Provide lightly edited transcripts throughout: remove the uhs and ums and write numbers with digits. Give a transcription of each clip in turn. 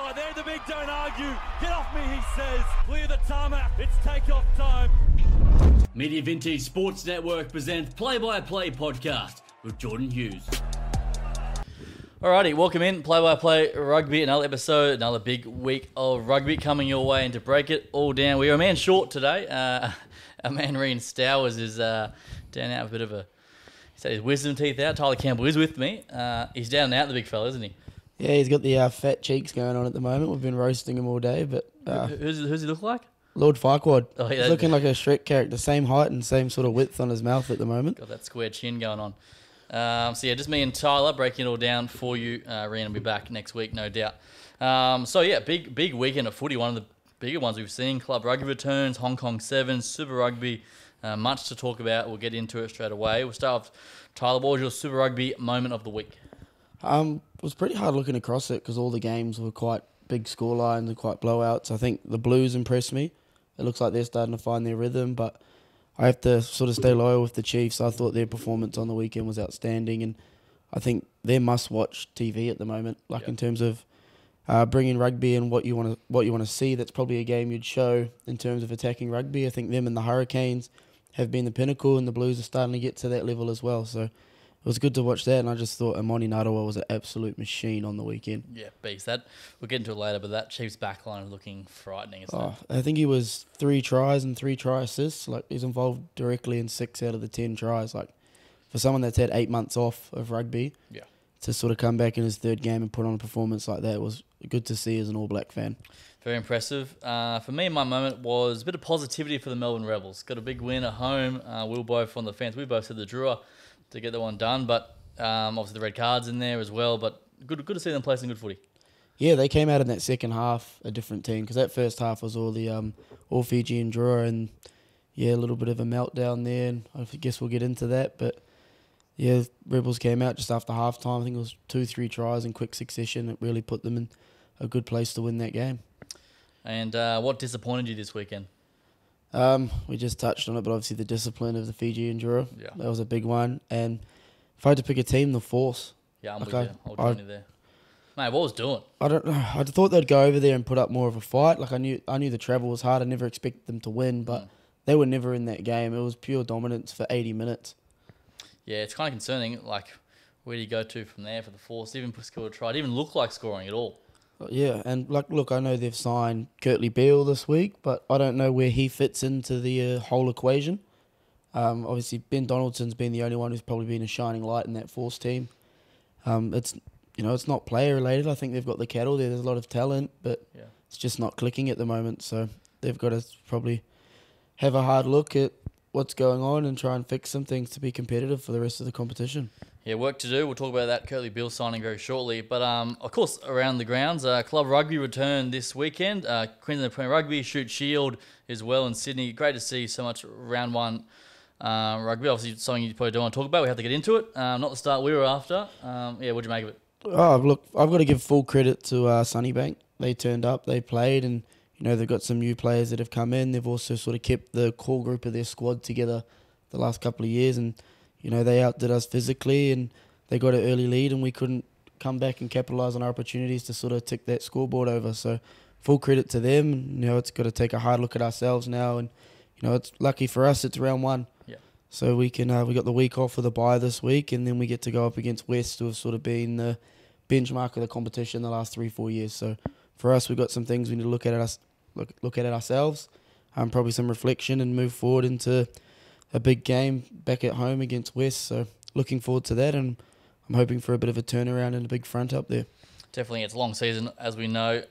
Oh, they're the big don't argue. Get off me, he says. Clear the tarmac. It's takeoff time. Media Vintage Sports Network presents Play-by-Play Podcast with Jordan Hughes. Alrighty, welcome in. Play-by-Play Rugby, another episode, another big week of rugby coming your way. And to break it all down, we are a man short today. Our man Reen Stowers is down out with a bit of a... He's had his wisdom teeth out. Tyler Campbell is with me. He's down and out, the big fella, isn't he? Yeah, he's got the fat cheeks going on at the moment. We've been roasting him all day, but... Who's he look like? Lord Farquaad. Oh, yeah, he's looking like a Shrek character. Same height and same sort of width on his mouth at the moment. Got that square chin going on. So yeah, just me and Tyler breaking it all down for you. Reen will be back next week, no doubt. So yeah, big weekend of footy. One of the bigger ones we've seen. Club rugby returns, Hong Kong Sevens, Super Rugby. Much to talk about. We'll get into it straight away. We'll start with Tyler. What was your Super Rugby moment of the week? It was pretty hard looking across it because all the games were quite big scorelines and quite blowouts. I think the Blues impressed me. It looks like they're starting to find their rhythm, but I have to sort of stay loyal with the Chiefs. I thought their performance on the weekend was outstanding, and I think they're must-watch TV at the moment. In terms of bringing rugby and what you want to see, that's probably a game you'd show in terms of attacking rugby. I think them and the Hurricanes have been the pinnacle, and the Blues are starting to get to that level as well. So it was good to watch that, and I just thought Amoni Narawa was an absolute machine on the weekend. Yeah, beast that. We'll get into it later, but that Chiefs backline is looking frightening, isn't it? I think he was 3 tries and 3 try assists. He's involved directly in 6 out of the 10 tries. For someone that's had 8 months off of rugby, to sort of come back in his third game and put on a performance like that was good to see as an All Black fan. Very impressive. For me, my moment was a bit of positivity for the Melbourne Rebels. Got a big win at home. We were both on the fence. We both said the Drua to get that one done, but obviously the red cards in there as well. But good to see them play some good footy. Yeah, they came out in that second half a different team because that first half was all the all Fiji and Drua, and a little bit of a meltdown there. And I guess we'll get into that, but yeah, Rebels came out just after half time. I think it was 2-3 tries in quick succession. It really put them in a good place to win that game. And what disappointed you this weekend? We just touched on it, but obviously the discipline of the Fiji and Drua, Yeah. that was a big one. And if I had to pick a team, the Force. Yeah, I'm with you. I'll join you there. Mate, what was doing? I don't know. I thought they'd go over there and put up more of a fight. I knew the travel was hard. I never expected them to win, but they were never in that game. It was pure dominance for 80 minutes. Yeah, it's kind of concerning. Where do you go to from there for the Force? Even scored a try. It didn't even look like scoring at all. Yeah, and look, I know they've signed Kurtley Beale this week, but I don't know where he fits into the whole equation. Obviously, Ben Donaldson's been the only one who's probably been a shining light in that Force team. It's not player related. I think they've got the cattle there. There's a lot of talent, but it's just not clicking at the moment. So they've got to probably have a hard look at what's going on and try and fix some things to be competitive for the rest of the competition. Yeah, work to do. We'll talk about that Kurtley Beale signing very shortly. But, of course, around the grounds, Club Rugby returned this weekend. Queensland Premier Rugby, Shoot Shield as well in Sydney. Great to see so much round one rugby. Obviously, something you probably don't want to talk about. We have to get into it. Not the start we were after. What'd you make of it? Oh, look, I've got to give full credit to Sunnybank. They turned up, they played, and they've got some new players that have come in. They've also sort of kept the core group of their squad together the last couple of years, and they outdid us physically, and they got an early lead, and we couldn't come back and capitalise on our opportunities to sort of tick that scoreboard over. So full credit to them. It's got to take a hard look at ourselves now, and it's lucky for us. It's round one, so we can we got the week off for the bye this week, and then we get to go up against West, who have sort of been the benchmark of the competition the last 3-4 years. So for us, we've got some things we need to look at look at it ourselves, probably some reflection, and move forward into a big game back at home against West. So looking forward to that, and I'm hoping for a bit of a turnaround and a big front up there. Definitely, it's a long season, as we know.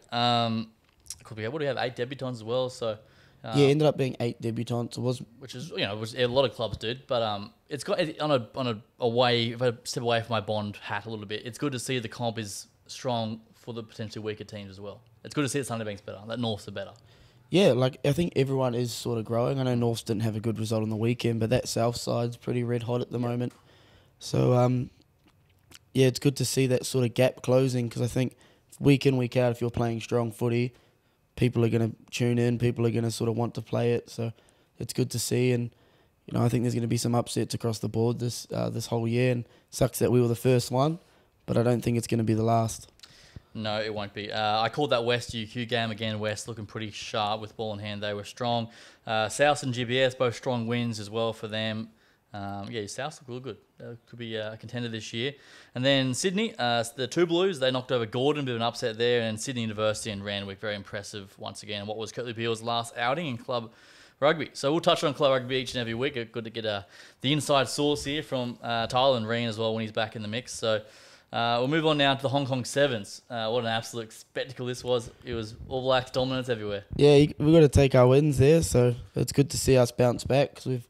Could be able to have 8 debutants as well. So ended up being 8 debutants. It was, which is which a lot of clubs did, but it's got on a way. If I step away from my Bond hat a little bit, it's good to see the comp is strong for the potentially weaker teams as well. It's good to see that Sunnybank's better, that Norths are better. Yeah, I think everyone is sort of growing. I know Norths didn't have a good result on the weekend, but that South side's pretty red hot at the moment. So, it's good to see that sort of gap closing, because I think week in, week out, if you're playing strong footy, people are going to tune in, people are going to sort of want to play it. So it's good to see, and I think there's going to be some upsets across the board this whole year, and sucks that we were the first one, but I don't think it's going to be the last. No, it won't be. I called that West UQ game again. West looking pretty sharp with ball in hand. They were strong. South and GBS, both strong wins as well for them. South look real good. They could be a contender this year. And then Sydney, the two Blues, they knocked over Gordon, a bit of an upset there. And Sydney University and Randwick, very impressive once again. And what was Kirtley Beale's last outing in club rugby. So we'll touch on club rugby each and every week. Good to get the inside source here from Tyler and Reen as well when he's back in the mix. So we'll move on now to the Hong Kong Sevens. What an absolute spectacle this was. It was All Blacks dominance everywhere. Yeah, we've got to take our wins there. So it's good to see us bounce back because we've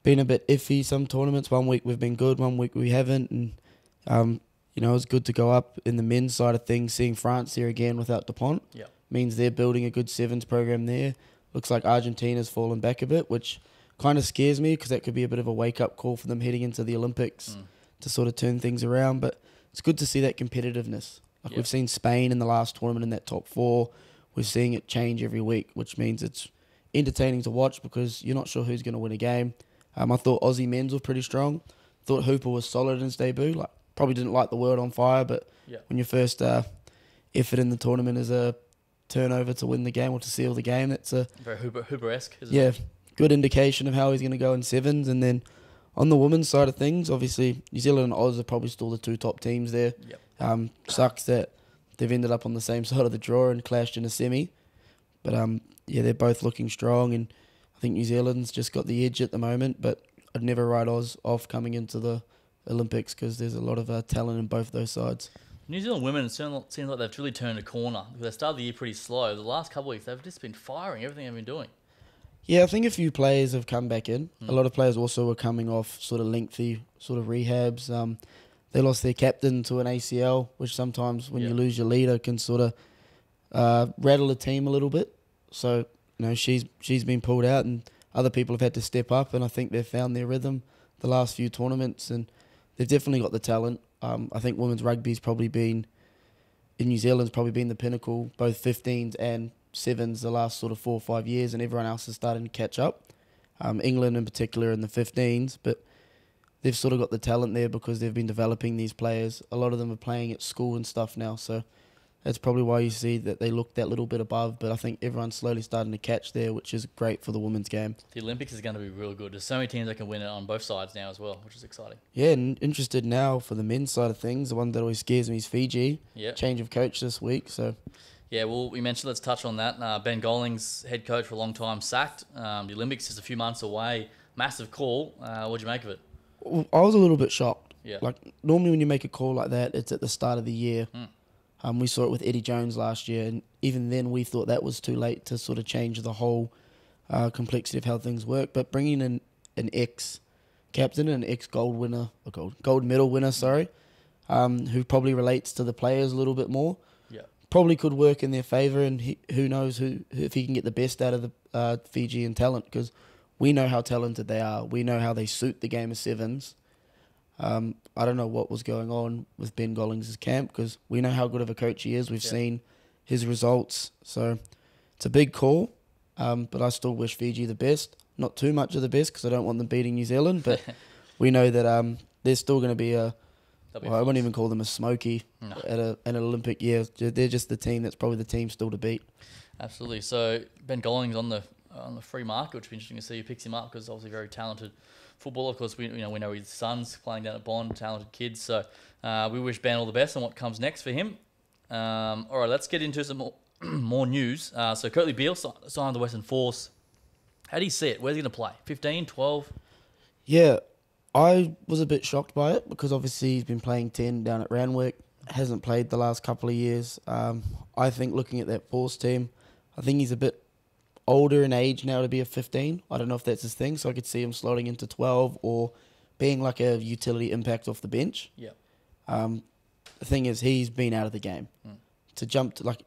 been a bit iffy some tournaments. One week we've been good, one week we haven't. And, it was good to go up in the men's side of things, seeing France there again without Dupont. Yeah. Means they're building a good sevens program there. Looks like Argentina's fallen back a bit, which kind of scares me because that could be a bit of a wake-up call for them heading into the Olympics to sort of turn things around. But it's good to see that competitiveness. We've seen Spain in the last tournament in that top 4. We're seeing it change every week, which means it's entertaining to watch because you're not sure who's going to win a game. I thought Aussie men's were pretty strong. Thought Hooper was solid in his debut. Probably didn't light the world on fire, but when your first effort in the tournament is a turnover to win the game or to seal the game, that's a very Hooper-esque, isn't it? Good indication of how he's going to go in sevens. And then on the women's side of things, obviously New Zealand and Oz are probably still the two top teams there. Sucks that they've ended up on the same side of the draw and clashed in a semi, but they're both looking strong, and I think New Zealand's just got the edge at the moment. But I'd never write Oz off coming into the Olympics because there's a lot of talent in both those sides. New Zealand women, it seems like they've really turned a corner. They started the year pretty slow. The last couple of weeks, they've just been firing everything they've been doing. Yeah, I think a few players have come back in. A lot of players also were coming off sort of lengthy sort of rehabs. They lost their captain to an ACL, which sometimes when you lose your leader can sort of rattle a team a little bit. So, she's been pulled out and other people have had to step up, and I think they've found their rhythm the last few tournaments, and they've definitely got the talent. I think women's rugby's probably been, in New Zealand's probably been the pinnacle, both 15s and 7s the last sort of 4 or 5 years, and everyone else is starting to catch up. England in particular in the 15s, but they've sort of got the talent there because they've been developing these players. A lot of them are playing at school and stuff now, so that's probably why you see that they look that little bit above, but I think everyone's slowly starting to catch there, which is great for the women's game. The Olympics is going to be real good. There's so many teams that can win it on both sides now as well, which is exciting. Yeah, and interested now for the men's side of things. The one that always scares me is Fiji. Yeah. Change of coach this week, so... Yeah, well, we mentioned, let's touch on that. Ben Golling's head coach for a long time sacked. The Olympics is a few months away. Massive call. What'd you make of it? I was a little bit shocked. Yeah. Normally when you make a call like that, it's at the start of the year. We saw it with Eddie Jones last year, and even then we thought that was too late to sort of change the whole complexity of how things work. But bringing in an ex-captain, an ex-gold medal winner, who probably relates to the players a little bit more, probably could work in their favour, and who knows if he can get the best out of the Fijian talent, because we know how talented they are. We know how they suit the game of sevens. I don't know what was going on with Ben Gollings' camp because we know how good of a coach he is. We've seen his results. So it's a big call, but I still wish Fiji the best. Not too much of the best because I don't want them beating New Zealand, but we know that there's still going to be I won't even call them a smoky at an Olympic year. They're just the team that's probably the team still to beat. Absolutely. So Ben Gollings on the free market, which would be interesting to see who picks him up because obviously very talented footballer. Of course, we know his son's playing down at Bond, talented kids. So we wish Ben all the best on what comes next for him. All right, let's get into some more news. So Kirtley Beale signed the Western Force. How do you see it? Where's he going to play? 15, 12? Yeah, I was a bit shocked by it because obviously he's been playing 10 down at Randwick. Hasn't played the last couple of years. I think looking at that Force team, I think he's a bit older in age now to be a 15. I don't know if that's his thing, so I could see him slotting into 12 or being like a utility impact off the bench. Yeah. The thing is, he's been out of the game. To jump to,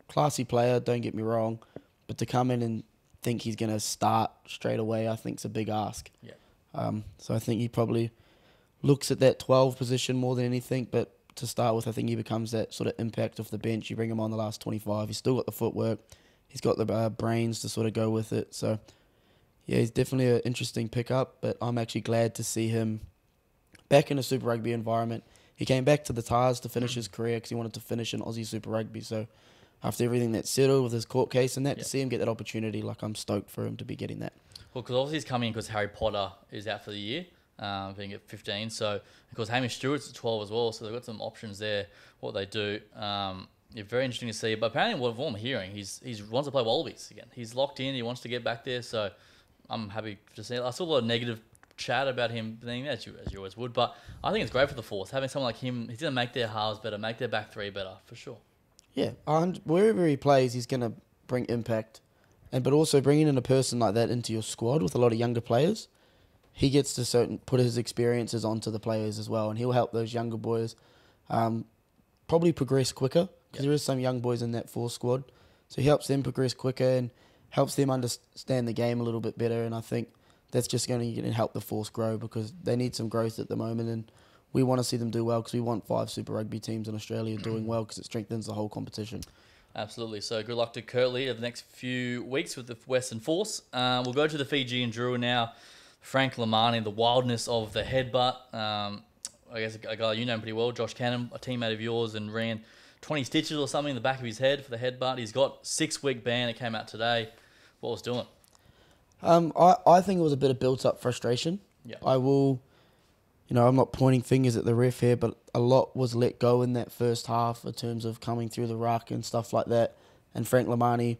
classy player, don't get me wrong, but to come in and think he's going to start straight away, I think is a big ask. Yeah. So I think he probably looks at that 12 position more than anything, but to start with, I think he becomes that sort of impact off the bench. You bring him on the last 25, he's still got the footwork, he's got the brains to sort of go with it. So, yeah, he's definitely an interesting pickup, but I'm actually glad to see him back in a Super Rugby environment. he came back to the Tars to finish his career because he wanted to finish in Aussie Super Rugby. So after everything that's settled with his court case and that, to see him get that opportunity, like, I'm stoked for him to be getting that. Well, because obviously he's coming in because Harry Potter is out for the year, being at 15. So, of course, Hamish Stewart's at 12 as well. So they've got some options there, what they do. Very interesting to see. But apparently, what I'm hearing, he wants to play Wallabies again. He's locked in. He wants to get back there. So I'm happy to see it. I saw a lot of negative chat about him being there, as you always would. But I think it's great for the Force. Having someone like him, he's going to make their halves better, make their back three better, for sure. Yeah, wherever he plays, he's going to bring impact. But also bringing in a person like that into your squad with a lot of younger players, he gets to put his experiences onto the players as well, and he'll help those younger boys probably progress quicker, because there is some young boys in that Force squad. So he helps them progress quicker and helps them understand the game a little bit better, and I think that's just going to help the Force grow, because they need some growth at the moment, and we want to see them do well, because we want 5 Super Rugby teams in Australia doing well, because it strengthens the whole competition. Absolutely. So good luck to Kirtley over the next few weeks with the Western Force. We'll go to the Fijian Drua now. Frank Lamani, the wildness of the headbutt. I guess a guy you know pretty well, Josh Cannon, a teammate of yours, and ran 20 stitches or something in the back of his head for the headbutt. He's got 6-week ban. It came out today. What was doing? I think it was a bit of built-up frustration. Yeah. I will... I'm not pointing fingers at the ref here, but a lot was let go in that first half in terms of coming through the ruck and stuff like that. And Frank Lamani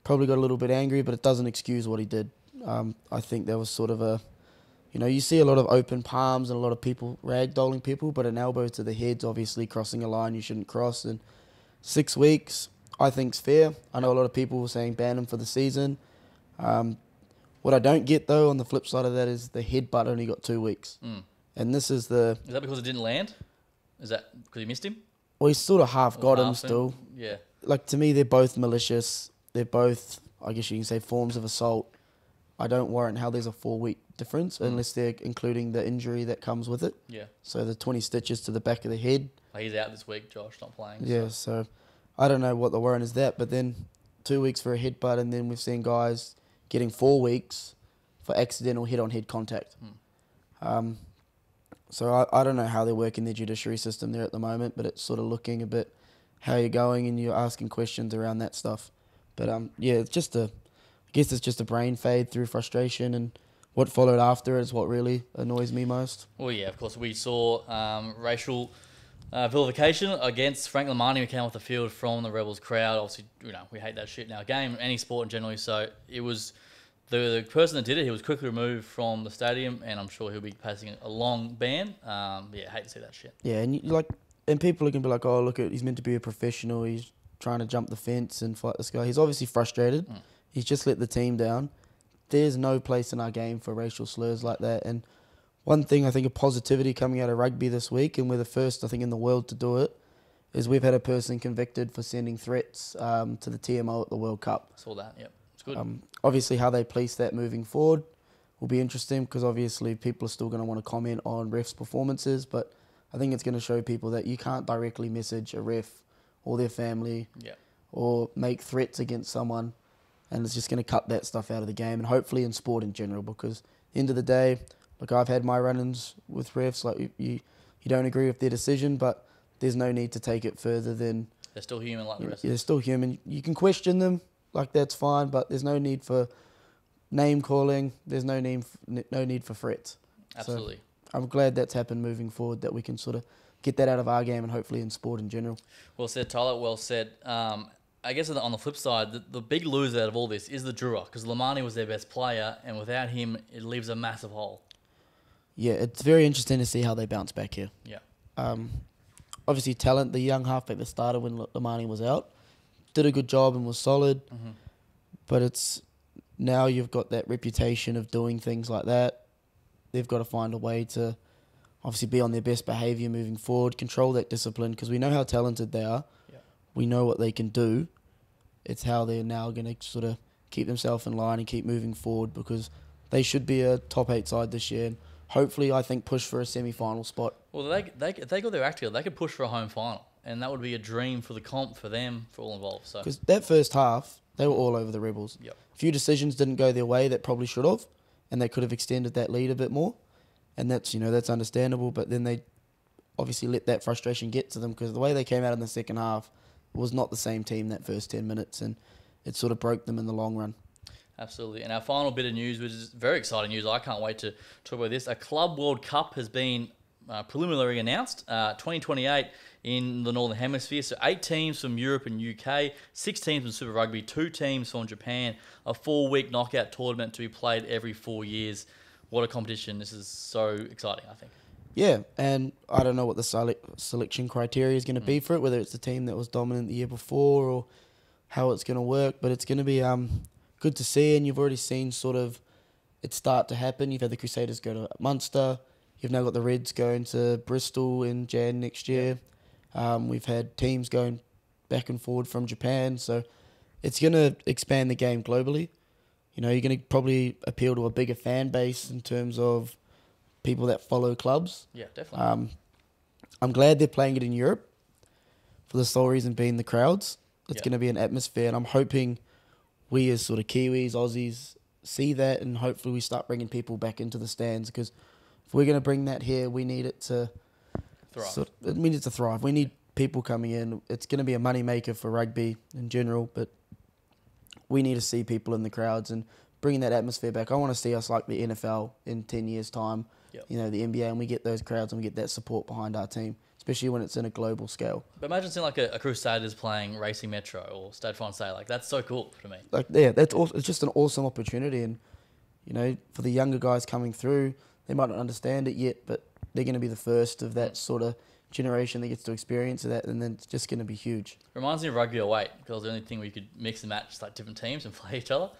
probably got a little bit angry, but it doesn't excuse what he did. I think there was sort of a... you see a lot of open palms and a lot of people ragdolling people, but an elbow to the head's obviously crossing a line you shouldn't cross. And 6 weeks, I think, is fair. I know a lot of people were saying ban him for the season. What I don't get, though, on the flip side of that, is the headbutt only got 2 weeks. And this is the... Is that because it didn't land? Is that because he missed him? Well, he's sort of half got him still. Yeah. Like, to me, they're both malicious. They're both, I guess you can say, forms of assault. I don't warrant how there's a 4-week difference unless they're including the injury that comes with it. Yeah. So the 20 stitches to the back of the head. He's out this week, Josh, not playing. Yeah, so I don't know what the warrant is that, but then 2 weeks for a headbutt, and then we've seen guys getting 4 weeks for accidental head-on-head contact. So I don't know how they're working their judiciary system there at the moment, but it's sort of looking a bit how you're going, and you're asking questions around that stuff. But yeah, I guess it's just a brain fade through frustration, and what followed after is what really annoys me most. Well, yeah, of course, we saw racial vilification against Frank Lamani, who came off the field from the Rebels crowd. Obviously, we hate that shit in our game, any sport in general. So it was the person that did it. He was quickly removed from the stadium, and I'm sure he'll be passing a long ban. Yeah, hate to see that shit. Yeah, and people are gonna be like, oh, look, he's meant to be a professional. He's trying to jump the fence and fight this guy. He's obviously frustrated. He's just let the team down. There's no place in our game for racial slurs like that. And one thing I think of positivity coming out of rugby this week, and we're the first, I think, in the world to do it, is we've had a person convicted for sending threats to the TMO at the World Cup. Saw that, yep. It's good. Obviously, how they police that moving forward will be interesting, because obviously people are still going to want to comment on refs' performances, but I think it's going to show people that you can't directly message a ref or their family or make threats against someone, and it's just going to cut that stuff out of the game, and hopefully in sport in general, because at the end of the day, like, I've had my run-ins with refs, like you don't agree with their decision, but there's no need to take it further than... They're still human like the rest. They're still human. You can question them, like, that's fine, but there's no need for name-calling. There's no need for threats. Absolutely. So I'm glad that's happened moving forward, that we can sort of get that out of our game and hopefully in sport in general. Well said, Tyler. Well said. I guess on the flip side, the big loser out of all this is the Drua, because Lamani was their best player, and without him, it leaves a massive hole. Yeah, it's very interesting to see how they bounce back here. Yeah. Obviously, Talent, the young halfback that started when Lamani was out, did a good job and was solid. But it's now you've got that reputation of doing things like that. They've got to find a way to obviously be on their best behaviour moving forward, control that discipline, because we know how talented they are. We know what they can do. It's how they're now going to sort of keep themselves in line and keep moving forward, because they should be a top 8 side this year, and hopefully, I think, push for a semi-final spot. Well, if they got their act together, they could push for a home final, and that would be a dream for the comp, for them, for all involved. So, because that first half, they were all over the Rebels. Yep. A few decisions didn't go their way that probably should have, and they could have extended that lead a bit more, and that's understandable. But then they obviously let that frustration get to them, because the way they came out in the second half was not the same team that first 10 minutes, and it sort of broke them in the long run. Absolutely. And our final bit of news, which is very exciting news, I can't wait to talk about this. A Club World Cup has been preliminarily announced, 2028 in the Northern Hemisphere. So 8 teams from Europe and UK, 6 teams from Super Rugby, 2 teams from Japan, a 4-week knockout tournament to be played every 4 years. What a competition. This is so exciting, I think. Yeah, and I don't know what the selection criteria is going to be for it, whether it's the team that was dominant the year before or how it's going to work, but it's going to be good to see, and you've already seen sort of it start to happen. You've had the Crusaders go to Munster. You've now got the Reds going to Bristol in Jan next year. We've had teams going back and forward from Japan, so it's going to expand the game globally. You know, you're going to probably appeal to a bigger fan base in terms of people that follow clubs. Yeah, definitely. I'm glad they're playing it in Europe for the sole reason being the crowds. It's going to be an atmosphere, and I'm hoping we as sort of Kiwis, Aussies, see that, and hopefully we start bringing people back into the stands, because if we're going to bring that here, we need it to Thrive. we need it to thrive. We need people coming in. It's going to be a money maker for rugby in general, but we need to see people in the crowds and bringing that atmosphere back. I want to see us like the NFL in 10 years' time, you know, the NBA, and we get those crowds and we get that support behind our team, especially when it's in a global scale. But imagine seeing like a Crusaders playing Racing Metro or Stade Francais. Like, that's so cool to me. Like, yeah, it's just an awesome opportunity. And, you know, for the younger guys coming through, they might not understand it yet, but they're going to be the first of that sort of generation that gets to experience that, and then it's just going to be huge. Reminds me of Rugby Away, because the only thing where you could mix and match like different teams and play each other.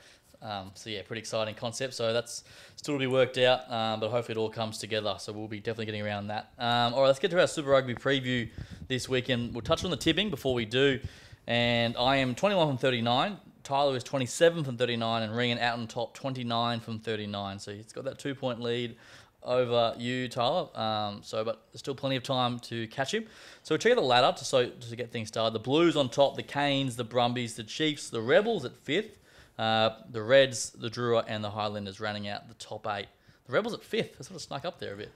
So yeah, pretty exciting concept. So that's still to be worked out, but hopefully it all comes together. So we'll be definitely getting around that. All right, let's get to our Super Rugby preview this weekend. We'll touch on the tipping before we do. And I am 21 from 39. Tyler is 27 from 39, and Regan out on top, 29 from 39. So he's got that 2-point lead over you, Tyler. But there's still plenty of time to catch him. So we'll check out the ladder to get things started. The Blues on top, the Canes, the Brumbies, the Chiefs, the Rebels at 5th. The Reds, the Drua, and the Highlanders rounding out the top 8. The Rebels at 5th. They sort of snuck up there a bit.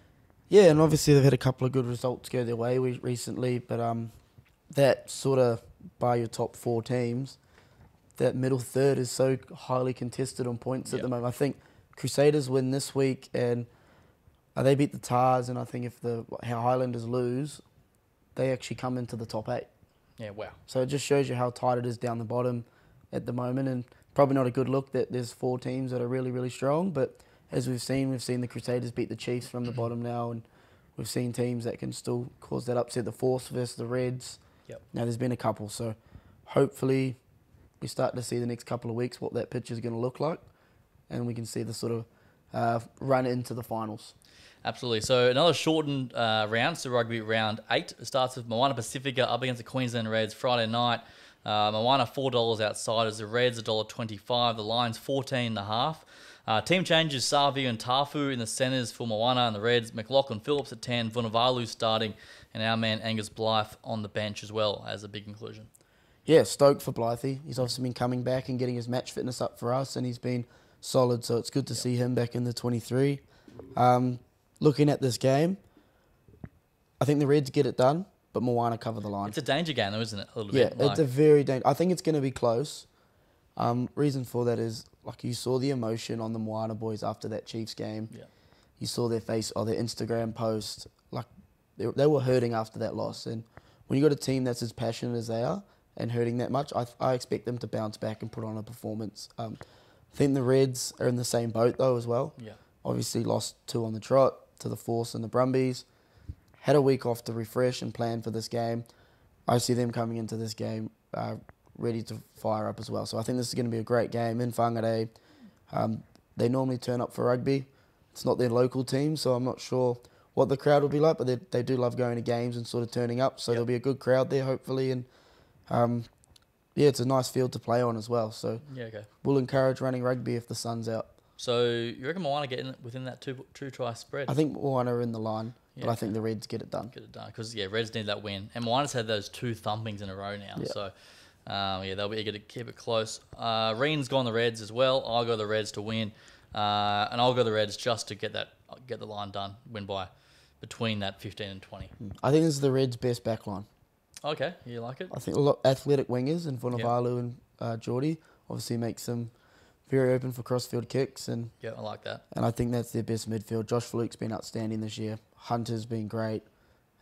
Yeah, and obviously they've had a couple of good results go their way recently, but that sort of, by your top 4 teams, that middle third is so highly contested on points at the moment. I think Crusaders win this week, and they beat the Tars, and I think if the Highlanders lose, they actually come into the top 8. Yeah, wow. So it just shows you how tight it is down the bottom at the moment, and probably not a good look that there's 4 teams that are really, really strong, but as we've seen the Crusaders beat the Chiefs from the bottom now, and we've seen teams that can still cause that upset. The Force versus the Reds. Now there's been a couple, so hopefully we start to see the next couple of weeks what that pitch is going to look like, and we can see the sort of run into the finals. Absolutely. So another shortened round, Super Rugby round 8. It starts with Moana Pacifica up against the Queensland Reds Friday night. Moana $4 outsiders, the Reds $1.25, the Lions 14.5. Team changes Savio and Tafu in the centres for Moana and the Reds. McLaughlin Phillips at 10, Vunivalu starting, and our man Angus Blythe on the bench as well as a big inclusion. Yeah, stoked for Blythe. He's obviously been coming back and getting his match fitness up for us, and he's been solid, so it's good to see him back in the 23. Looking at this game, I think the Reds get it done, but Moana cover the line. It's a danger game though, isn't it? A little yeah, bit. It's a very dangerous. I think it's going to be close. Reason for that is, like, you saw the emotion on the Moana boys after that Chiefs game. Yeah. You saw their face or their Instagram post. Like, they were hurting after that loss. And when you got a team that's as passionate as they are and hurting that much, I expect them to bounce back and put on a performance. I think the Reds are in the same boat though as well. Yeah. Obviously lost 2 on the trot to the Force and the Brumbies. Had a week off to refresh and plan for this game. I see them coming into this game ready to fire up as well. So I think this is going to be a great game in Whangarei. They normally turn up for rugby. It's not their local team, so I'm not sure what the crowd will be like, but they do love going to games and sort of turning up. So there'll be a good crowd there, hopefully. And it's a nice field to play on as well. So we'll encourage running rugby if the sun's out. So you reckon Moana get in within that two try spread? I think Moana are in the line, but I think the Reds get it done. Because Reds need that win, and Moana's had those 2 thumpings in a row now. Yeah. So they'll be eager to keep it close. Reen's gone the Reds as well. I'll go the Reds to win, and I'll go the Reds just to get the line done, win by between that 15 and 20. I think this is the Reds' best back line. Okay, you like it? I think a lot athletic wingers and Vunivalu and Geordie obviously makes them very open for crossfield kicks, and Yeah, I like that. I think that's their best midfield. Josh Fluke's been outstanding this year. Hunter's been great.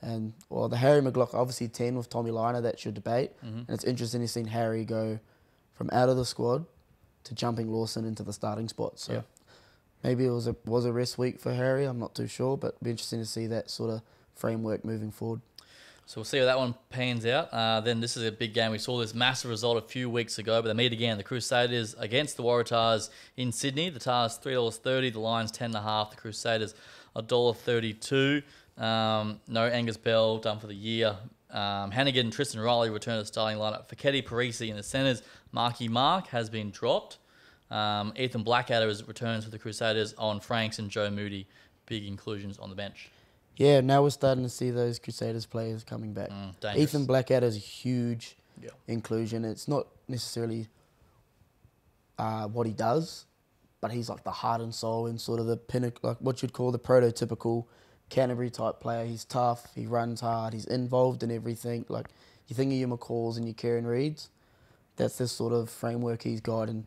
And, well, the Harry McLaughlin, obviously 10 with Tommy Liner, that's your debate. And it's interesting to see Harry go from out of the squad to jumping Lawson into the starting spot. So maybe it was a rest week for Harry. I'm not too sure, but it'll be interesting to see that sort of framework moving forward. So we'll see how that one pans out. Then this is a big game. We saw this massive result a few weeks ago, but they meet again. The Crusaders against the Waratahs in Sydney. The Tars $3.30, the Lions $10.5, the Crusaders $1.32. No Angus Bell done for the year. Hannigan and Tristan Riley return to the starting lineup. Feketi Parisi in the centres. Marky Mark has been dropped. Ethan Blackadder returns for the Crusaders. Owen Franks and Joe Moody, big inclusions on the bench. Yeah, now we're starting to see those Crusaders players coming back. Dangerous. Ethan Blackadder is a huge inclusion. It's not necessarily what he does, but he's like the heart and soul and sort of the pinnacle, like what you'd call the prototypical Canterbury type player. He's tough, he runs hard, he's involved in everything. Like, you think of your McCalls and your Kieran Reeds, that's the sort of framework he's got, and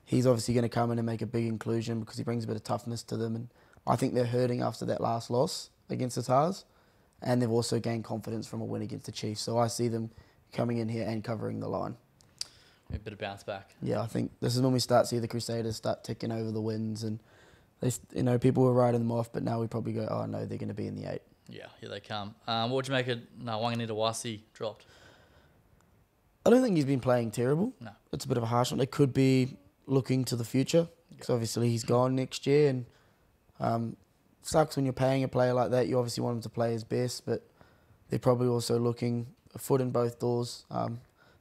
he's obviously going to come in and make a big inclusion because he brings a bit of toughness to them. And I think they're hurting after that last loss against the Tars, and they've also gained confidence from a win against the Chiefs. So I see them coming in here and covering the line. A bit of bounce back. Yeah, I think this is when we start seeing the Crusaders start ticking over the wins, and they, people were writing them off, but now we probably go, oh no, they're going to be in the 8. Yeah, here they come. What would you make of Wanganita-Wasi dropped? I don't think he's been playing terrible. No. It's a bit of a harsh one. They could be looking to the future, because obviously he's gone next year, and sucks when you're paying a player like that. You obviously want him to play his best, but they're probably also looking a foot in both doors.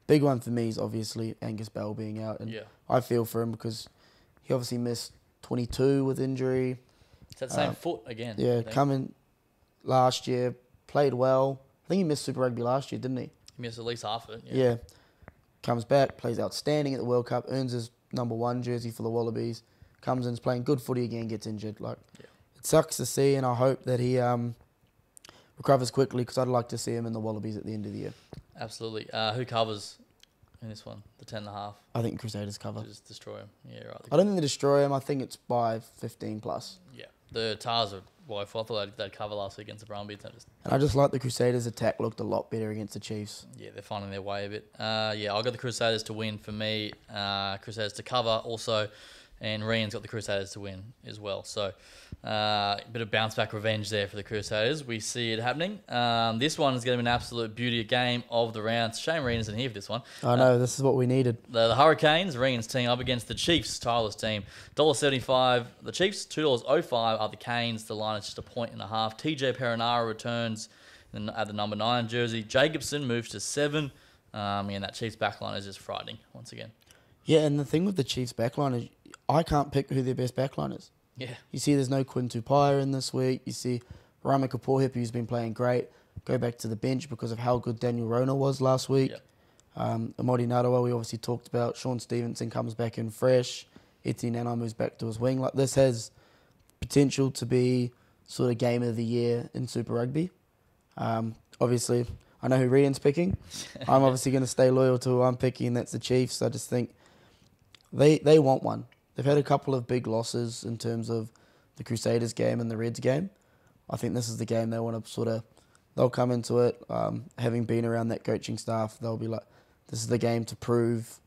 Big one for me is obviously Angus Bell being out, and I feel for him because he obviously missed 22 with injury. It's that same foot again. Yeah, coming last year, played well. I think he missed Super Rugby last year, didn't he? He missed at least half of it. Yeah. Comes back, plays outstanding at the World Cup, earns his number 1 jersey for the Wallabies, comes in, is playing good footy again, gets injured. It sucks to see, and I hope that he recovers quickly because I'd like to see him in the Wallabies at the end of the year. Absolutely. Who covers in this one? The 10.5. I think Crusaders cover. Just destroy him. Yeah, right. I don't think they destroy him. I think it's by 15 plus. Yeah. The Tars are woeful. I thought they'd cover last week against the Brumbies. And I just like the Crusaders' attack looked a lot better against the Chiefs. Yeah, they're finding their way a bit. I've got the Crusaders to win for me. Crusaders to cover also. And Rian's got the Crusaders to win as well. So a bit of bounce back revenge there for the Crusaders. We see it happening. This one is going to be an absolute beauty game of the round. Shame Rian isn't here for this one. I know, this is what we needed. The Hurricanes, Rian's team, up against the Chiefs, Tyler's team. $1.75 the Chiefs, $2.05 are the Canes. The line is just 1.5 points. TJ Perinara returns at the number 9 jersey. Jacobson moves to 7. And that Chiefs backline is just frightening once again. Yeah, and the thing with the Chiefs backline is I can't pick who their best backline is. Yeah. You see there's no Quinn Tupaia in this week. You see Rama Kaporhip, who's been playing great, go back to the bench because of how good Daniel Rona was last week. Yep. Amodi Narawa, we obviously talked about. Sean Stevenson comes back in fresh. Etienne Nana moves back to his wing. Like, this has potential to be sort of game of the year in Super Rugby. Obviously, I know who Rian's picking. I'm obviously going to stay loyal to who I'm picking, and that's the Chiefs. I just think they want one. They've had a couple of big losses in terms of the Crusaders game and the Reds game. I think this is the game they want to they'll come into it, having been around that coaching staff, they'll be like, this is the game to prove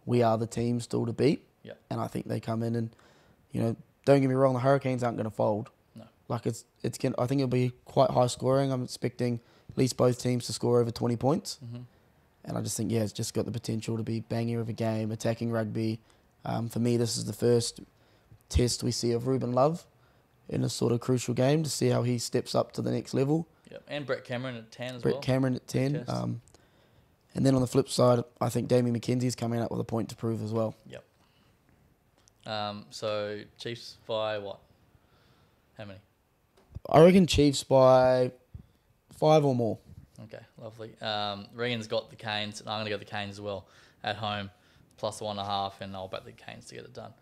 we are the team still to beat. Yep. And I think they come in and, don't get me wrong, the Hurricanes aren't going to fold. No. Like, I think it'll be quite high scoring. I'm expecting at least both teams to score over 20 points. Mm-hmm. And I just think, it's just got the potential to be banger of a game, attacking rugby. For me, this is the first test we see of Ruben Love in a sort of crucial game to see how he steps up to the next level. Yep. And Brett Cameron at 10 as well. Brett Cameron at 10. And then on the flip side, I think Damien McKenzie's coming up with a point to prove as well. Yep. So Chiefs by what? How many? I reckon Chiefs by 5 or more. Okay, lovely. Regan's got the Canes, and I'm going to go the Canes as well at home, plus 1.5, and I'll bet the Canes to get it done.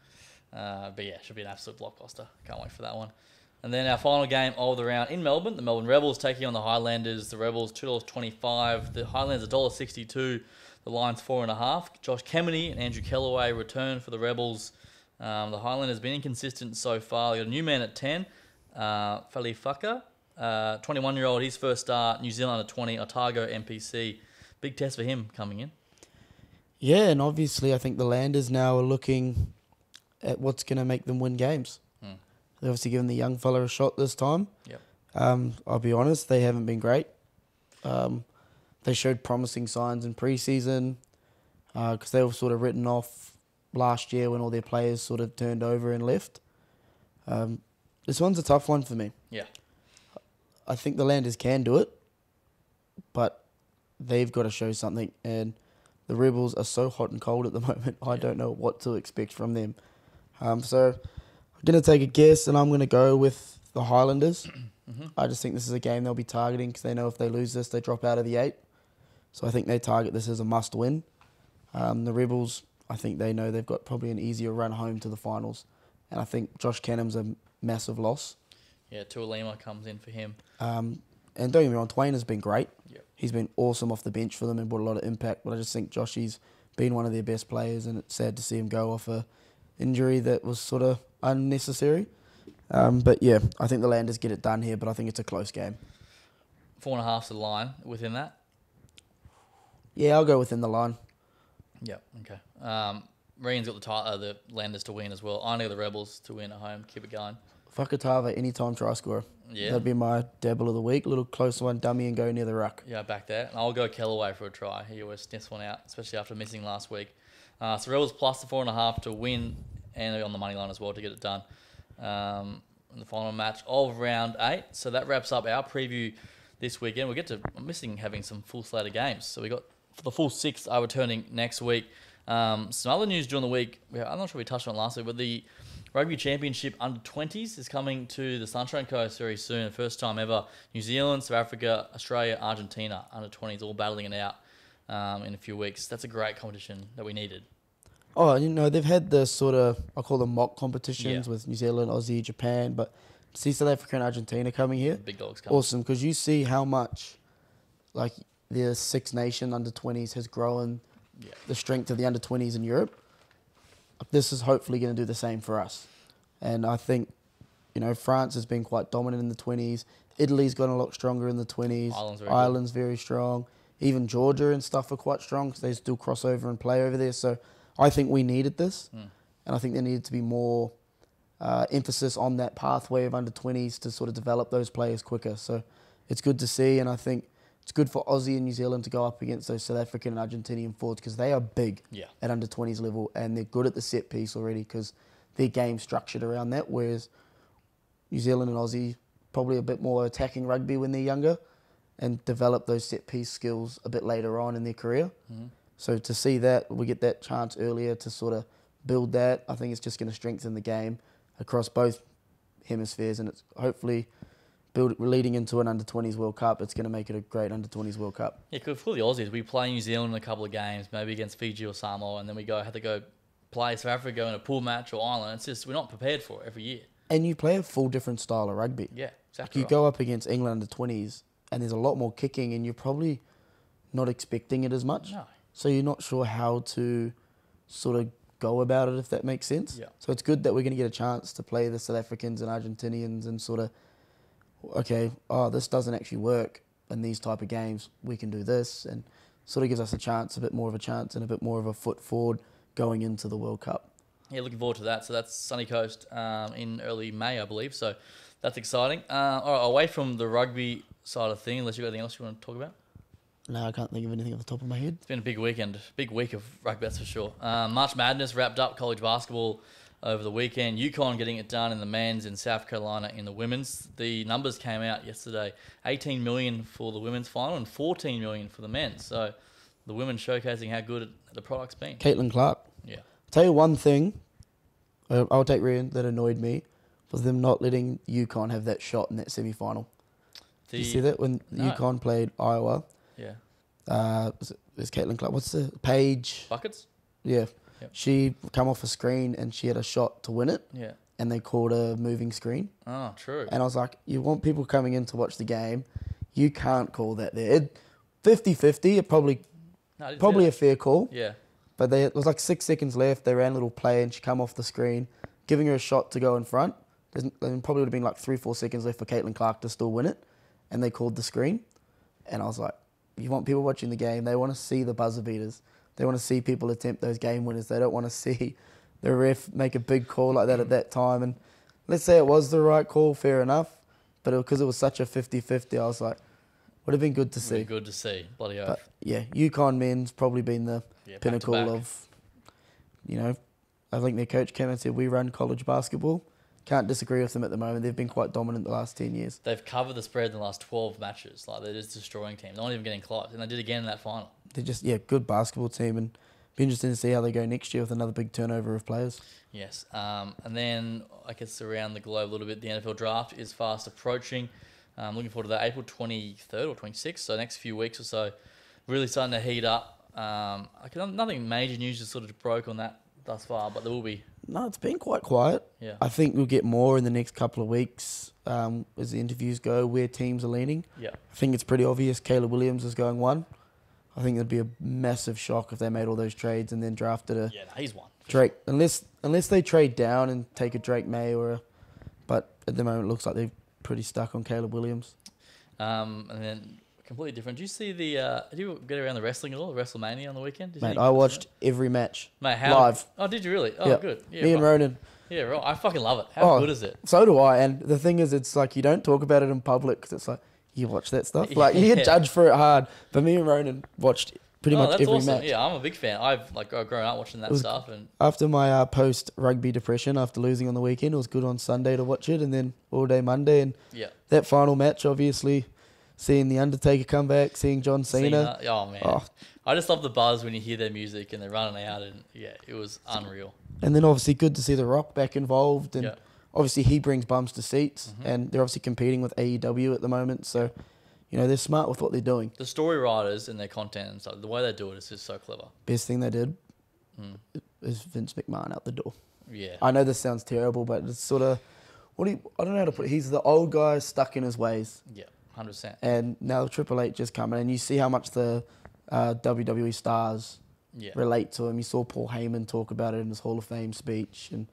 But yeah, it should be an absolute blockbuster. Can't wait for that one. And then our final game of the round in Melbourne, the Melbourne Rebels taking on the Highlanders. The Rebels $2.25, the Highlanders $1.62, the Lions 4.5. Josh Kemeny and Andrew Kellaway return for the Rebels. The Highlanders been inconsistent so far. They got a new man at 10, Falifaka, 21-year-old, his first start. New Zealand at 20, Otago NPC. Big test for him coming in. Yeah, and obviously I think the Landers now are looking at what's going to make them win games. They're obviously giving the young fella a shot this time. Yep. I'll be honest, they haven't been great. They showed promising signs in pre-season because they were sort of written off last year when all their players sort of turned over and left. This one's a tough one for me. Yeah. I think the Landers can do it, but they've got to show something. And the Rebels are so hot and cold at the moment, I don't know what to expect from them. So I'm going to take a guess, and I'm going to go with the Highlanders. I just think this is a game they'll be targeting because they know if they lose this, they drop out of the 8. So I think they target this as a must-win. The Rebels, I think they know they've got probably an easier run home to the finals. And I think Josh Canham's a massive loss. Yeah, Tuolima comes in for him. And don't get me wrong, Twain has been great. Yep. He's been awesome off the bench for them and brought a lot of impact. But I just think Joshy's been one of their best players, and it's sad to see him go off a injury that was sort of unnecessary. But yeah, I think the Landers get it done here, but I think it's a close game. 4.5's the line within that. Yeah, I'll go within the line. Yep. Okay. Ryan's got the Landers to win as well. I know the Rebels to win at home. Keep it going. Fakatava, anytime try scorer. Yeah. That'd be my dabble of the week. A little closer one, dummy and go near the ruck. Yeah, back there. And I'll go Kellaway for a try. He always sniffs one out, especially after missing last week. So Rebels plus the 4.5 to win, and on the money line as well to get it done. In the final match of round 8. So that wraps up our preview this weekend. I'm missing having some full slate of games. So we got for the full 6 are returning next week. Some other news during the week. I'm not sure we touched on it last week, but the Rugby Championship under-20s is coming to the Sunshine Coast very soon. First time ever. New Zealand, South Africa, Australia, Argentina, under-20s all battling it out in a few weeks. That's a great competition that we needed. Oh, they've had the sort of, I call them mock competitions with New Zealand, Aussie, Japan, but see South Africa and Argentina coming here. Big dogs coming. Awesome, because you see how much, like, the Six Nation under-20s has grown the strength of the under-20s in Europe. This is hopefully going to do the same for us. And I think, France has been quite dominant in the 20s. Italy's gotten a lot stronger in the 20s. Ireland's very strong. Even Georgia and stuff are quite strong because they still cross over and play over there. So I think we needed this. And I think there needed to be more emphasis on that pathway of under-20s to sort of develop those players quicker. So it's good to see, and I think it's good for Aussie and New Zealand to go up against those South African and Argentinian forwards because they are big at under-20s level, and they're good at the set piece already because their game's structured around that, whereas New Zealand and Aussie probably a bit more attacking rugby when they're younger and develop those set piece skills a bit later on in their career. So to see that, we get that chance earlier to sort of build that, I think it's just going to strengthen the game across both hemispheres, and it's hopefully leading into an under-20s World Cup. It's going to make it a great under-20s World Cup. Yeah, because for the Aussies, we play New Zealand in a couple of games, maybe against Fiji or Samoa, and then we have to go play South Africa in a pool match or Ireland. It's just, we're not prepared for it every year. And you play a full different style of rugby. Yeah, exactly. You go up against England under-20s, and there's a lot more kicking, and you're probably not expecting it as much. No. So you're not sure how to sort of go about it, if that makes sense. Yeah. So it's good that we're going to get a chance to play the South Africans and Argentinians and sort of, this doesn't actually work in these type of games. We can do this, and sort of gives us a bit more of a chance and a bit more of a foot forward going into the World Cup. Yeah, looking forward to that. So that's Sunny Coast in early May, I believe. So that's exciting. All right, away from the rugby side of things, unless you've got anything else you want to talk about? No, I can't think of anything off the top of my head. It's been a big weekend, big week of rugby, that's for sure. March Madness wrapped up college basketball over the weekend. UConn getting it done in the men's, in South Carolina in the women's. The numbers came out yesterday: 18 million for the women's final and 14 million for the men's. So the women showcasing how good the product's been. Caitlin Clark. Yeah. Tell you one thing, I'll take Rian, that annoyed me was them not letting UConn have that shot in that semi-final. Did you see that when UConn played Iowa? Yeah. There's Caitlin Clark. What's the Paige? Buckets? Yeah. Yep. She come off a screen and she had a shot to win it. Yeah. and they called a moving screen. Oh, true. And I was like, you want people coming in to watch the game, you can't call that there. 50-50, it probably a fair call. Yeah. But it was like 6 seconds left. They ran a little play and she come off the screen, giving her a shot to go in front. There probably would have been like 3-4 seconds left for Caitlin Clark to still win it. And they called the screen. And I was like, you want people watching the game, they want to see the buzzer beaters. They want to see people attempt those game winners. They don't want to see the ref make a big call like that at that time. And let's say it was the right call, fair enough. But because it was such a 50-50, I was like, would have been good to see. Really good to see. Bloody oath. But yeah, UConn men's probably been the pinnacle back. of, I think their coach came and said, we run college basketball. Can't disagree with them at the moment. They've been quite dominant the last 10 years. They've covered the spread in the last 12 matches. Like, they're just destroying teams. They're not even getting close. And they did again in that final. They're just, good basketball team. And be interesting to see how they go next year with another big turnover of players. Yes. And then, I guess, around the globe a little bit, the NFL draft is fast approaching. I'm looking forward to that April 23rd or 26th. So next few weeks or so, really starting to heat up. Nothing major news just sort of broke on that thus far, but there will be. No, it's been quite quiet. Yeah. I think we'll get more in the next couple of weeks as the interviews go, where teams are leaning. Yeah. I think it's pretty obvious Caleb Williams is going 1. I think it'd be a massive shock if they made all those trades and then drafted a He's one. Drake. Unless they trade down and take a Drake May but at the moment it looks like they're pretty stuck on Caleb Williams. And then completely different. Did you see did you get around the wrestling at all? The WrestleMania on the weekend? Mate, I watched every match live. Oh, did you really? Oh, Yeah. good. Yeah, Me and Ronan. Yeah, right. I fucking love it. How good is it? So do I. And the thing is, it's like you don't talk about it in public because it's like you watch that stuff. Like you get judged for it hard. But me and Ronan watched pretty much that's every awesome. match. Yeah, I'm a big fan. I've grown up watching that stuff. And after my post rugby depression, after losing on the weekend, it was good on Sunday to watch it, and then all day Monday. And that final match, obviously, seeing the Undertaker come back, seeing John Cena. Oh man, I just love the buzz when you hear their music and they're running out, and it was unreal. And then obviously good to see The Rock back involved, and obviously he brings bums to seats, and they're obviously competing with AEW at the moment, so. They're smart with what they're doing. The story writers and their content and stuff, the way they do it is just so clever. Best thing they did is Vince McMahon out the door. Yeah. I know this sounds terrible, but it's sort of, I don't know how to put it. He's the old guy stuck in his ways. Yeah, 100%. And now Triple H just coming, and you see how much the WWE stars relate to him. You saw Paul Heyman talk about it in his Hall of Fame speech, and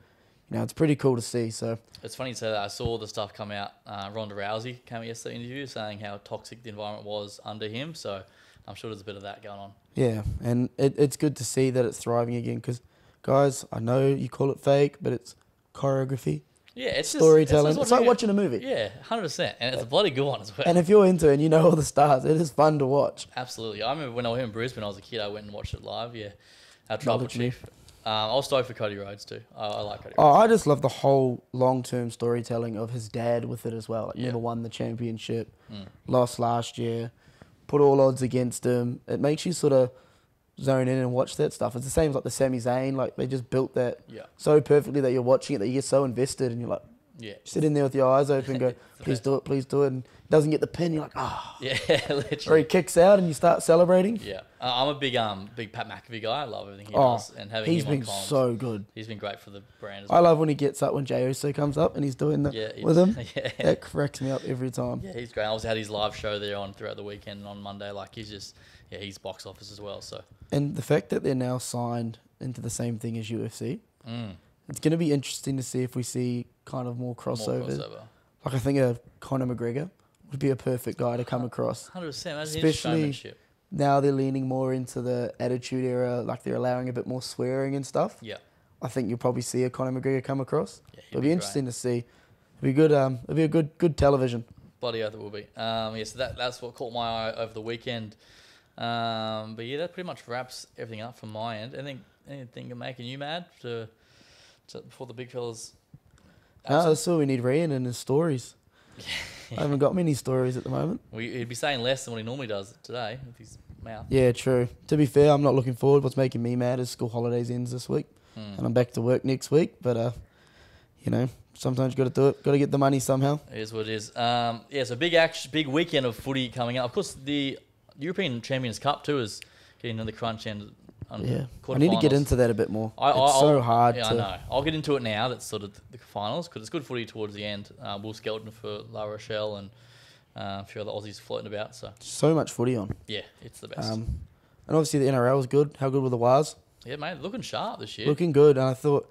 it's pretty cool to see. So it's funny to say that. I saw the stuff come out. Ronda Rousey came out yesterday in the interview saying how toxic the environment was under him. So I'm sure there's a bit of that going on. Yeah, and it's good to see that it's thriving again because, guys, I know you call it fake, but it's choreography. Yeah, it's storytelling. Just it's like watching a movie. Yeah, 100%. And it's a bloody good one as well. And if you're into it and you know all the stars, it is fun to watch. Absolutely. I remember when I was in Brisbane, I was a kid, I went and watched it live. Yeah, our Tribal Chief. I was stoked for Cody Rhodes too. I like Cody Rhodes. Oh, I just love the whole long-term storytelling of his dad with it as well. Like, never won the championship, lost last year, put all odds against him. It makes you sort of zone in and watch that stuff. It's the same as like the Sami Zayn. Like they just built that so perfectly that you're watching it that you get so invested and you're like, sit in there with your eyes open and go, please do it. And he doesn't get the pin, you're like, Yeah, literally. Or he kicks out and you start celebrating. Yeah. I'm a big Pat McAfee guy. I love everything he does. And having he's him on been comms, so good. He's been great for the brand as well. I love when he gets up when Jey Uso comes up and he's doing that with him. That cracks me up every time. Yeah, he's great. I also had his live show there on throughout the weekend and on Monday. Like he's just, he's box office as well. So. And the fact that they're now signed into the same thing as UFC, it's going to be interesting to see if we see kind of more crossover. Like I think a Conor McGregor would be a perfect guy to come across. 100%. Especially now they're leaning more into the attitude era, like they're allowing a bit more swearing and stuff. Yeah. I think you'll probably see a Conor McGregor come across. Yeah, it'll be interesting to see. It'll be good. It'll be a good television. Bloody oath it will be. So that's what caught my eye over the weekend. But that pretty much wraps everything up from my end. Anything making you mad before the big fellas? No, that's all we need. Ryan and his stories. I haven't got many stories at the moment. He'd be saying less than what he normally does today with his mouth. Yeah, true. To be fair, I'm not looking forward. What's making me mad is school holidays ends this week, and I'm back to work next week. But sometimes you got to do it. Got to get the money somehow. It is what it is. So big weekend of footy coming up. Of course, the European Champions Cup too is getting into the crunch end Yeah, I need to get into that a bit more. It's so hard. Yeah, I know. I'll get into it now. That's sort of the finals because it's good footy towards the end. Will Skelton for La Rochelle and a few other Aussies floating about. So much footy on. Yeah, it's the best. And obviously the NRL was good. How good were the Wars? Yeah, mate, looking sharp this year. Looking good. And I thought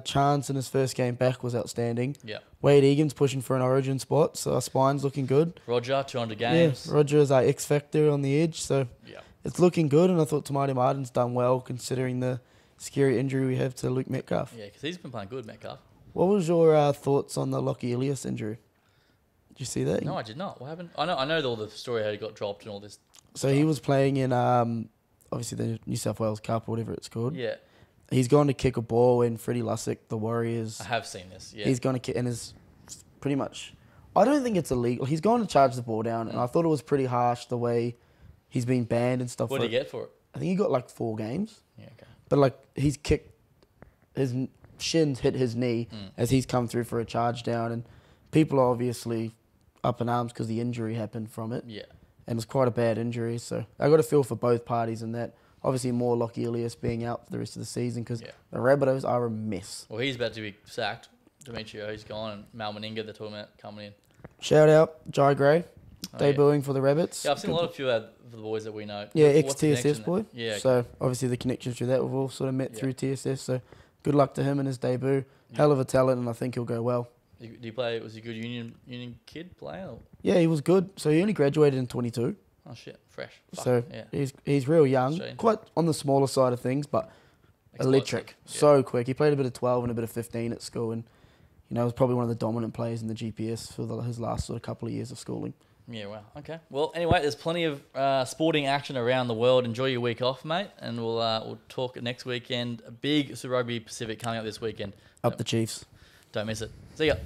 Chance in his first game back was outstanding. Yeah. Wade Egan's pushing for an Origin spot, so our spine's looking good. Roger, 200 games. Yeah, Roger is our X factor on the edge, so Yeah. it's looking good. And I thought Tamati Martin's done well considering the scary injury we have to Luke Metcalf. Yeah, because he's been playing good, Metcalf. What was your thoughts on the Lockie Ilias injury? Did you see that? No, I did not. What happened? I know all the story how he got dropped and all this. So he was playing in obviously the New South Wales Cup or whatever it's called. Yeah, He's gone to kick a ball in Freddie Lussick, the Warriors. I have seen this. Yeah, He's going to kick and is pretty much. I don't think it's illegal. He's going to charge the ball down, and I thought it was pretty harsh the way he's been banned and stuff. What did he get for it? I think he got like 4 games. Yeah, okay. But like he's kicked, his shins hit his knee as he's come through for a charge down, and people are obviously up in arms because the injury happened from it. Yeah. And it was quite a bad injury, so I got a feel for both parties in that. Obviously, more Lockie Ilias being out for the rest of the season because the Rabbitohs are a mess. Well, he's about to be sacked. Demetrio, he's gone, and Mal Meninga, they're talking about coming in. Shout out Jai Gray, debuting for the Rabbits. Yeah, I've seen a lot of few of the boys that we know. Yeah, What's the ex-TSS connection boy. there? Yeah. Okay. So, obviously, the connections through that, we've all sort of met through TSS. So, good luck to him in his debut. Hell of a talent, and I think he'll go well. Do you play? Was he a good union kid player? Or? Yeah, he was good. So, he only graduated in 22. Oh shit, fresh. So, yeah. he's real young. Australian. Quite on the smaller side of things, but electric. Yeah. So quick. He played a bit of 12 and a bit of 15 at school, and was probably one of the dominant players in the GPS for his last sort of couple of years of schooling. Yeah, wow. Okay. Well, anyway, there's plenty of sporting action around the world. Enjoy your week off, mate, and we'll talk next weekend. A big Super Rugby Pacific coming up this weekend. Up the Chiefs. Don't miss it. See ya.